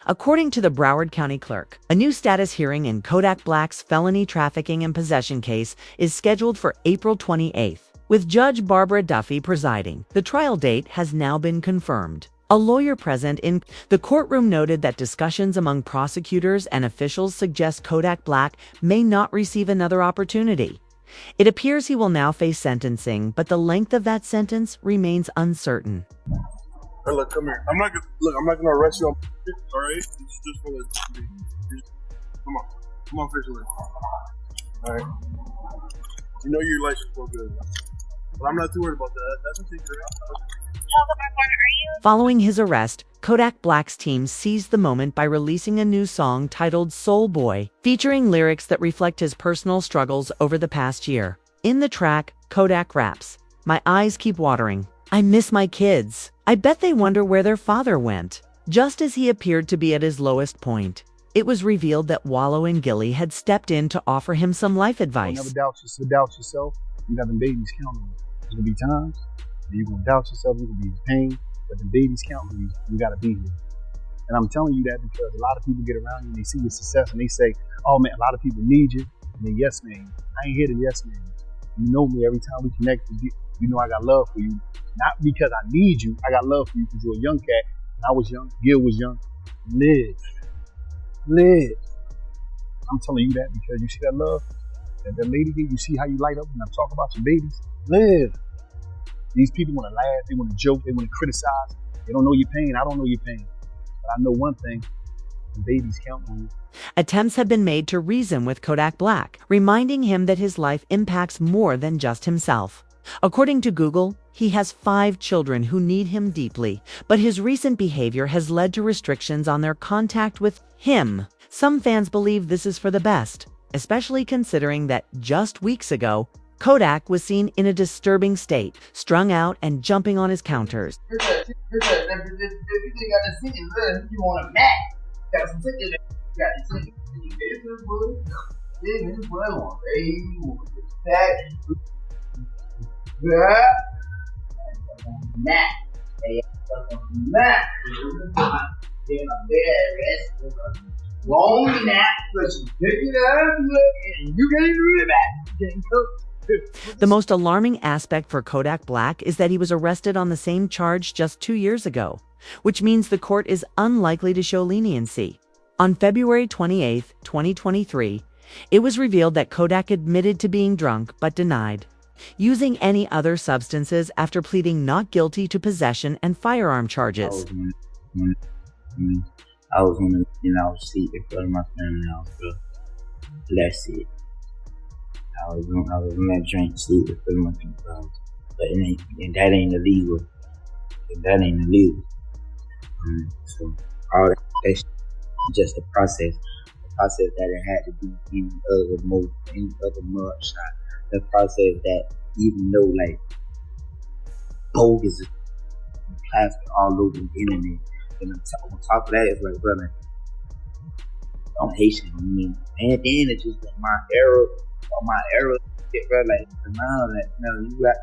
According to the Broward County Clerk, a new status hearing in Kodak Black's felony trafficking and possession case is scheduled for April 28th, with Judge Barbara Duffy presiding. The trial date has now been confirmed. A lawyer present in the courtroom noted that discussions among prosecutors and officials suggest Kodak Black may not receive another opportunity. It appears he will now face sentencing, but the length of that sentence remains uncertain. Hey, look, come here. I'm not gonna arrest you on all right? This is just for the come on, officially. All right. You know your license so good, but I'm not too worried about that. That's a secret. Following his arrest, Kodak Black's team seized the moment by releasing a new song titled Soleboy, featuring lyrics that reflect his personal struggles over the past year. In the track, Kodak raps, "My eyes keep watering. I miss my kids. I bet they wonder where their father went." Just as he appeared to be at his lowest point, it was revealed that Wallow and Gilly had stepped in to offer him some life advice. Don't never doubt yourself. You got them babies counting you. There's gonna be times that you're gonna doubt yourself. You're gonna be in pain, but the babies counting you. You gotta be here. And I'm telling you that because a lot of people get around you and they see your success and they say, "Oh man, a lot of people need you." And then yes man, I ain't here to yes man. You know me. Every time we connect, you know I got love for you. Not because I need you. I got love for you because you're a young cat. When I was young, Gil was young. Live. I'm telling you that because you see that love that lady here. You see how you light up when I talk about your babies. Live. These people want to laugh. They want to joke. They want to criticize. They don't know your pain. I don't know your pain. But I know one thing. The babies count on you. Attempts have been made to reason with Kodak Black, reminding him that his life impacts more than just himself. According to Google, he has 5 children who need him deeply, but his recent behavior has led to restrictions on their contact with him. Some fans believe this is for the best, especially considering that just weeks ago, Kodak was seen in a disturbing state, strung out and jumping on his counters. The most alarming aspect for Kodak Black is that he was arrested on the same charge just 2 years ago, which means the court is unlikely to show leniency. On February 28, 2023, it was revealed that Kodak admitted to being drunk but denied using any other substances after pleading not guilty to possession and firearm charges. I was on the seat in front of my family house, bro. That's it. I was on that drink seat in front of my family house. But that ain't illegal. So all that's just the process. The process that it had to be any other mug shot. The process that even though like bogus plastic all over the internet, and on top of that, it's like, brother, I'm Haitian. I mean, and then it's just like my era, bro. Like, no,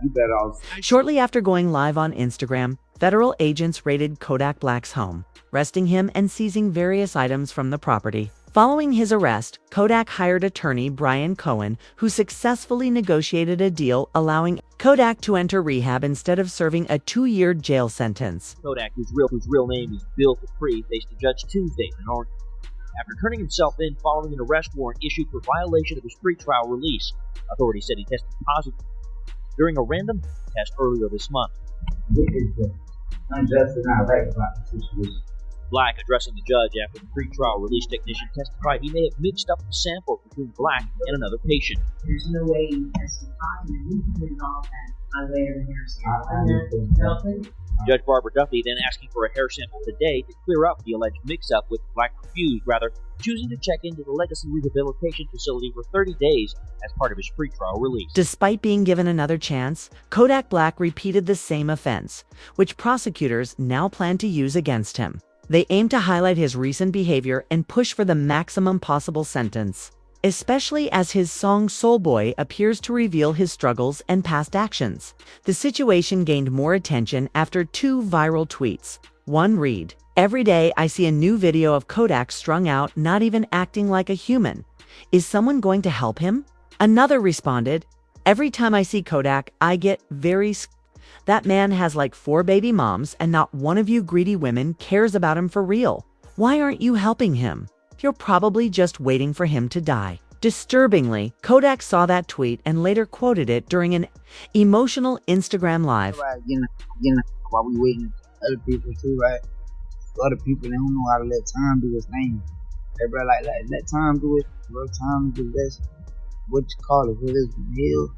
you better off. Shortly after going live on Instagram, federal agents raided Kodak Black's home, arresting him and seizing various items from the property. Following his arrest, Kodak hired attorney Brian Cohen, who successfully negotiated a deal allowing Kodak to enter rehab instead of serving a 2-year jail sentence. Kodak, whose real name is Bill Capri, faced a judge Tuesday in Orange after turning himself in following an arrest warrant issued for violation of his pretrial release. Authorities said he tested positive during a random test earlier this month. Unjust and not right about the situation. Black, addressing the judge after the pretrial release technician testified he may have mixed up the sample between Black and another patient. There's no way you tested positive. You can resolve that on later hair sample. Judge Barbara Duffy then asking for a hair sample today to clear up the alleged mix-up, with Black refused, rather choosing to check into the Legacy Rehabilitation Facility for 30 days as part of his pretrial release. Despite being given another chance, Kodak Black repeated the same offense, which prosecutors now plan to use against him. They aim to highlight his recent behavior and push for the maximum possible sentence, especially as his song Soleboy appears to reveal his struggles and past actions. The situation gained more attention after 2 viral tweets. One read, Every day I see a new video of Kodak strung out, not even acting like a human. Is someone going to help him? Another responded, every time I see Kodak, I get that man has like 4 baby moms and not one of you greedy women cares about him for real. Why aren't you helping him? You're probably just waiting for him to die. Disturbingly, Kodak saw that tweet and later quoted it during an emotional Instagram live. Right, while we waiting for other people too, right? Other people, they don't know how to let time do its thing. Everybody let time do it. Bro, time is the best. What you call it? Whether it's heal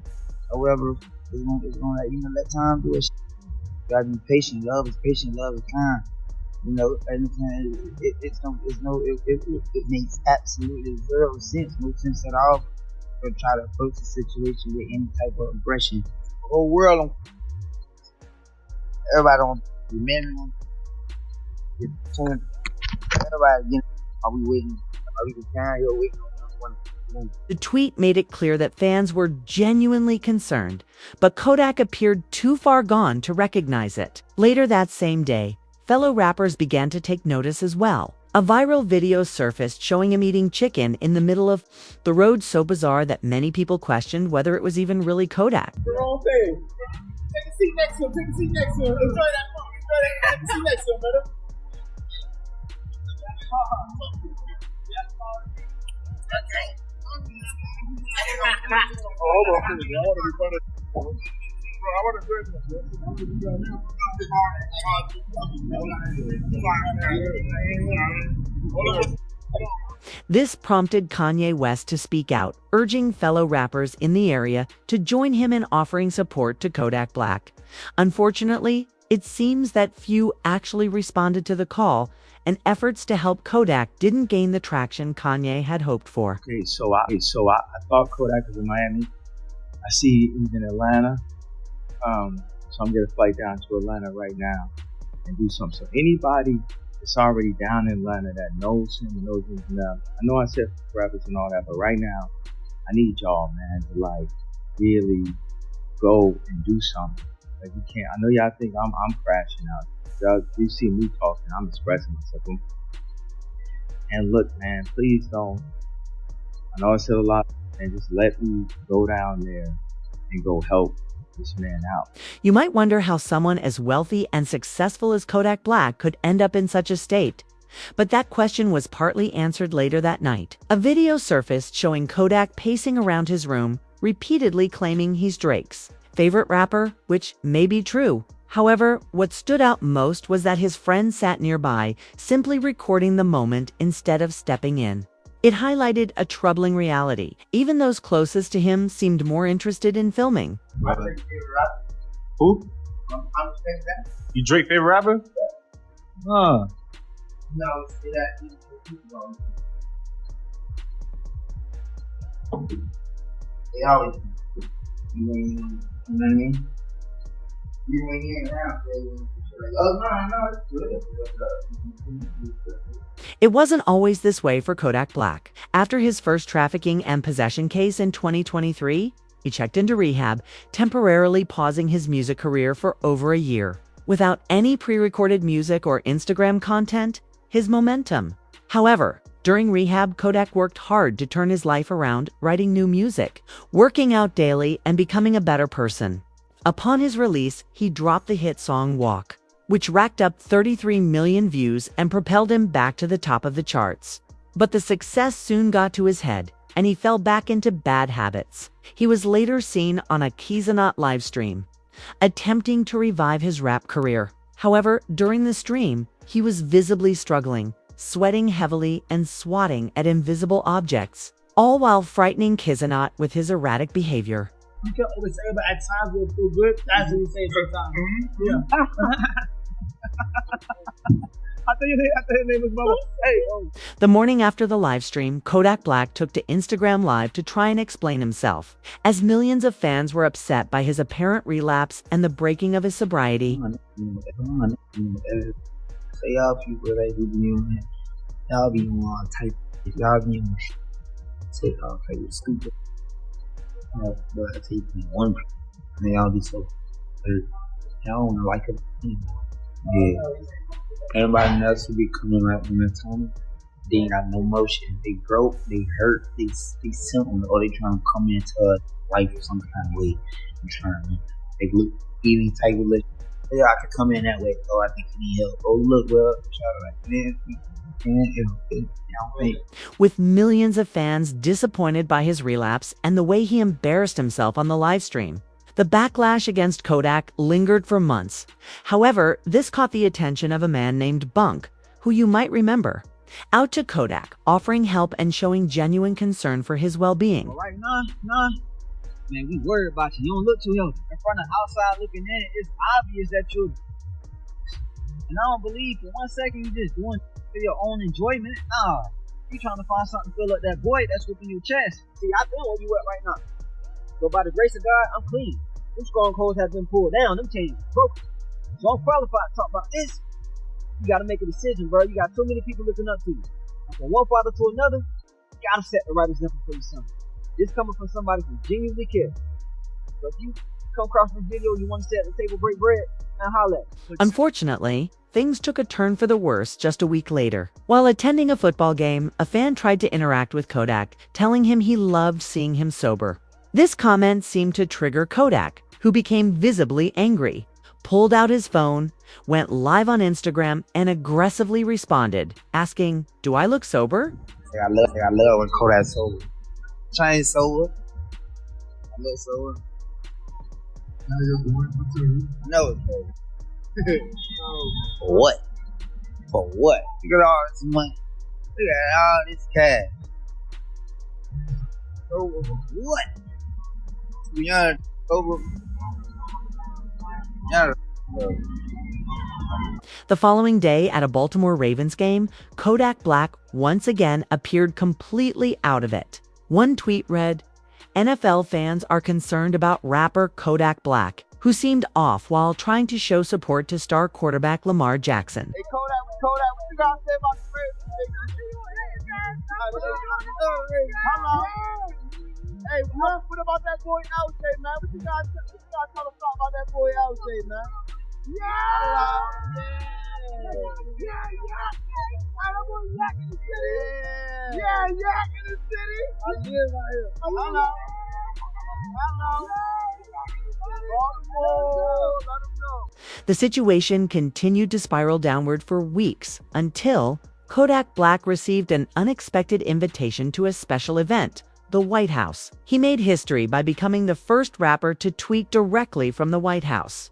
or whatever, it's gonna let time do it. You gotta be patient. Love is patient. Love is kind. And it makes absolutely zero sense, no sense at all, to try to approach the situation with any type of aggression. The whole world, everybody on the men, everybody, are we waiting? Are we kind? You're waiting on one. The tweet made it clear that fans were genuinely concerned, but Kodak appeared too far gone to recognize it. Later that same day, fellow rappers began to take notice as well. A viral video surfaced showing him eating chicken in the middle of the road, so bizarre that many people questioned whether it was even really Kodak. The wrong thing. Take a seat next to him. Take a seat next to him. Enjoy that fun. Enjoy that. Take a seat next to him, brother. Hold on, please. I want to be better. Bro, I want to This prompted Kanye West to speak out, urging fellow rappers in the area to join him in offering support to Kodak Black. Unfortunately, it seems that few actually responded to the call, and efforts to help Kodak didn't gain the traction Kanye had hoped for. Okay, so I thought Kodak was in Miami. I see he's in Atlanta. So I'm gonna fly down to Atlanta right now and do something. So anybody that's already down in Atlanta that knows him and knows him enough. I know I said rappers and all that, but right now I need y'all, man, to like really go and do something. Like you can't. I know y'all think I'm crashing out. Y'all, you see me talking, I'm expressing myself. And look, man, please don't. I know I said a lot, and just let me go down there and go help this man out. You might wonder how someone as wealthy and successful as Kodak Black could end up in such a state. But that question was partly answered later that night. A video surfaced showing Kodak pacing around his room, repeatedly claiming he's Drake's favorite rapper, which may be true. However, what stood out most was that his friend sat nearby, simply recording the moment instead of stepping in. It highlighted a troubling reality. Even those closest to him seemed more interested in filming. Who? You Drake favorite rapper? Huh. No, see that. They always, you know what I mean? You when he ain't around, like, oh no, it's good. It wasn't always this way for Kodak Black. After his first trafficking and possession case in 2023, he checked into rehab, temporarily pausing his music career for over a year. Without any pre-recorded music or Instagram content, his momentum. However, during rehab, Kodak worked hard to turn his life around, writing new music, working out daily, and becoming a better person. Upon his release, he dropped the hit song Walk, which racked up 33 million views and propelled him back to the top of the charts. But the success soon got to his head, and he fell back into bad habits. He was later seen on a Kizanot livestream, attempting to revive his rap career. However, during the stream, he was visibly struggling, sweating heavily and swatting at invisible objects, all while frightening Kizanot with his erratic behavior. You can always say, but at times we'll feel good. That's what we say sometimes. Yeah. I thought your name was Mama. Hey, oh. The morning after the live stream, Kodak Black took to Instagram Live to try and explain himself, as millions of fans were upset by his apparent relapse and the breaking of his sobriety. Say y'all people that who be on that, y'all be on all type. If y'all be on say y'all play with stupid. But I take one, and y'all be so hurt. Y'all don't like it. Yeah. Everybody else who be coming like when they tell me, they ain't got no motion. They broke, they hurt, they simple, or they trying to come into life some kind of way. I'm trying to they look any type of look. Yeah, I could come in that way. Oh, I think you need help. Oh, look, well, With millions of fans disappointed by his relapse and the way he embarrassed himself on the live stream, the backlash against Kodak lingered for months. However, this caught the attention of a man named Bunk, who you might remember, out to Kodak, offering help and showing genuine concern for his well-being. All right, nah. Man, we worried about you. You don't look too healthy. In front of outside looking in, it's obvious that you're... And I don't believe for 1 second you just doing for your own enjoyment. Nah. You trying to find something to fill up that void that's within your chest. See, I feel where you at right now. But by the grace of God, I'm clean. Them strongholds have been pulled down. Them chains are broken. So I'm qualified to talk about this. You gotta make a decision, bro. You got so many people looking up to you. From one father to another, you gotta set the right example for your son. This coming from somebody who genuinely cares. So if you come across this video, you want to sit at the table, break bread, and holler. Unfortunately, things took a turn for the worse just a week later. While attending a football game, a fan tried to interact with Kodak, telling him he loved seeing him sober. This comment seemed to trigger Kodak, who became visibly angry, pulled out his phone, went live on Instagram, and aggressively responded, asking, "Do I look sober?" I love when Kodak's sober. Chain sober. I look sober. Now you're going for 2. No, it's sober. For what? For what? Look at all this money. Look at all this cash. Sober for what? You're sober. The following day at a Baltimore Ravens game, Kodak Black once again appeared completely out of it. One tweet read, "NFL fans are concerned about rapper Kodak Black, who seemed off while trying to show support to star quarterback Lamar Jackson." Hey, Kodak, what you got to say about the Ravens? Hello. Hey, what about that boy LJ, man? What you got to tell us about that boy LJ, man? The situation continued to spiral downward for weeks until Kodak Black received an unexpected invitation to a special event, the White House. He made history by becoming the first rapper to tweet directly from the White House.